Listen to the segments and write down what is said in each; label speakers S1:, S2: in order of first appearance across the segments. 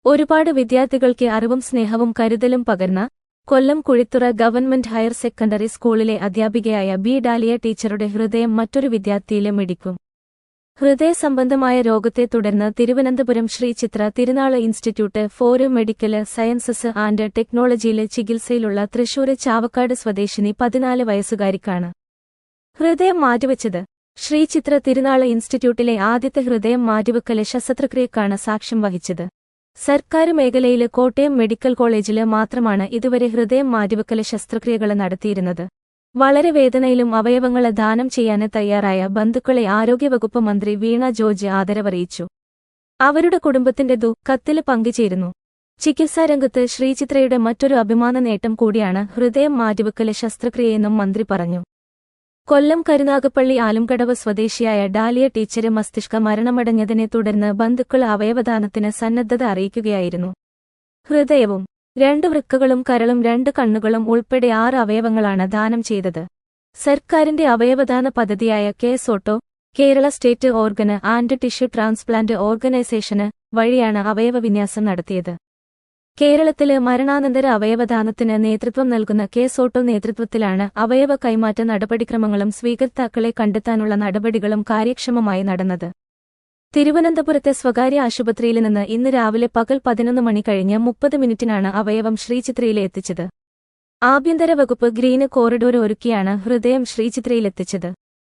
S1: ഒരുപാട് വിദ്യാർത്ഥികൾക്ക് അറിവും സ്നേഹവും കരുതലും പകർന്ന കൊല്ലം കുഴിത്തുറ ഗവൺമെന്റ് ഹയർ സെക്കൻഡറി സ്കൂളിലെ അധ്യാപികയായ ബി ഡാലിയ ടീച്ചറുടെ ഹൃദയം മറ്റൊരു വിദ്യാർത്ഥിയിലെ മിടിക്കും. ഹൃദയ സംബന്ധമായ രോഗത്തെ തുടർന്ന് Thiruvananthapuram Sree Chitra Thirunal institute for medical sciences and ടെക്നോളജിയിലെ ചികിത്സയിലുള്ള തൃശൂർ ചാവക്കാട് സ്വദേശിനി 14 വയസ്സുകാരിക്കാണ് ഹൃദയം മാറ്റിവെച്ചത്. ശ്രീ ചിത്ര തിരുനാള് ഇൻസ്റ്റിറ്റ്യൂട്ടിലെ ആദ്യത്തെ ഹൃദയം മാറ്റിവെക്കല് ശസ്ത്രക്രിയക്കാണ് സാക്ഷ്യം വഹിച്ചത്. സർക്കാർ മേഖലയില് കോട്ടയം മെഡിക്കൽ കോളേജില് മാത്രമാണ് ഇതുവരെ ഹൃദയം മാറ്റിവെക്കല് ശസ്ത്രക്രിയകള് നടത്തിയിരുന്നത്. വളരെ വേദനയിലും അവയവങ്ങള് ദാനം ചെയ്യാന് തയ്യാറായ ബന്ധുക്കളെ ആരോഗ്യവകുപ്പ് മന്ത്രി വീണ ജോർജ് ആദരവറിയിച്ചു. അവരുടെ കുടുംബത്തിന്റെ ദുഃഖത്തില് പങ്കുചേരുന്നു. ചികിത്സാരംഗത്ത് ശ്രീചിത്രയുടെ മറ്റൊരു അഭിമാന നേട്ടം കൂടിയാണ് ഹൃദയം മാറ്റിവെക്കല് ശസ്ത്രക്രിയയെന്നും മന്ത്രി പറഞ്ഞു. കൊല്ലം കരുനാഗപ്പള്ളി ആലുംകടവ് സ്വദേശിയായ ഡാലിയ ടീച്ചര് മസ്തിഷ്ക മരണമടഞ്ഞതിനെ തുടർന്ന് ബന്ധുക്കള് അവയവദാനത്തിന് സന്നദ്ധത അറിയിക്കുകയായിരുന്നു. ഹൃദയവും 2 വൃക്കകളും കരളും 2 കണ്ണുകളും ഉൾപ്പെടെ 6 അവയവങ്ങളാണ് ദാനം ചെയ്തത്. സർക്കാരിന്റെ അവയവദാന പദ്ധതിയായ KSOTTO Kerala state organ and tissue transplant ഓർഗനൈസേഷന് വഴിയാണ് അവയവവിന്യാസം നടത്തിയത്. കേരളത്തില് മരണാനന്തര അവയവദാനത്തിന് നേതൃത്വം നൽകുന്ന കേസോട്ടോ നേതൃത്വത്തിലാണ് അവയവ കൈമാറ്റ നടപടിക്രമങ്ങളും സ്വീകർത്താക്കളെ കണ്ടെത്താനുള്ള നടപടികളും കാര്യക്ഷമമായി നടന്നത്. തിരുവനന്തപുരത്തെ സ്വകാര്യ ആശുപത്രിയിൽ നിന്ന് ഇന്ന് രാവിലെ പകൽ 11 മണി കഴിഞ്ഞ് 30 മിനിറ്റിനാണ് അവയവം ശ്രീചിത്രയിലെ എത്തിച്ചത്. ആഭ്യന്തര വകുപ്പ് ഗ്രീന് കോറിഡോർ ഒരുക്കിയാണ് ഹൃദയം ശ്രീചിത്രയിലെത്തിച്ചത്.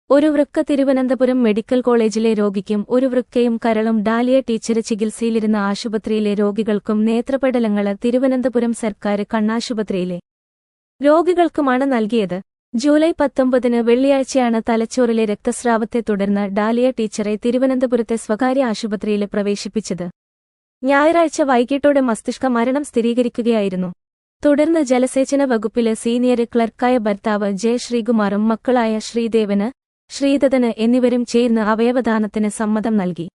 S1: ഒരു വൃക്ക തിരുവനന്തപുരം മെഡിക്കൽ കോളേജിലെ രോഗിക്കും 1 വൃക്കയും കരളും ഡാലിയ ടീച്ചര് ചികിത്സയിലിരുന്ന ആശുപത്രിയിലെ രോഗികൾക്കും നേത്രപടലങ്ങള് തിരുവനന്തപുരം സർക്കാർ കണ്ണാശുപത്രിയിലെ രോഗികൾക്കുമാണ് നൽകിയത്. ജൂലൈ 19 വെള്ളിയാഴ്ചയാണ് തലച്ചോറിലെ രക്തസ്രാവത്തെ തുടർന്ന് ഡാലിയ ടീച്ചറെ തിരുവനന്തപുരത്തെ സ്വകാര്യ ആശുപത്രിയിൽ പ്രവേശിപ്പിച്ചത്. ഞായറാഴ്ച വൈകിട്ടോടെ മസ്തിഷ്ക മരണം സ്ഥിരീകരിക്കുകയായിരുന്നു. തുടർന്ന് ജലസേചന വകുപ്പിലെ സീനിയർ ക്ലർക്കായ ഭർത്താവ് ജെ ശ്രീകുമാറും മക്കളായ ശ്രീദേവന്, ശ്രീദത്തന് എന്നിവരും ചേർന്ന് അവയവദാനത്തിന് സമ്മതം നൽകി.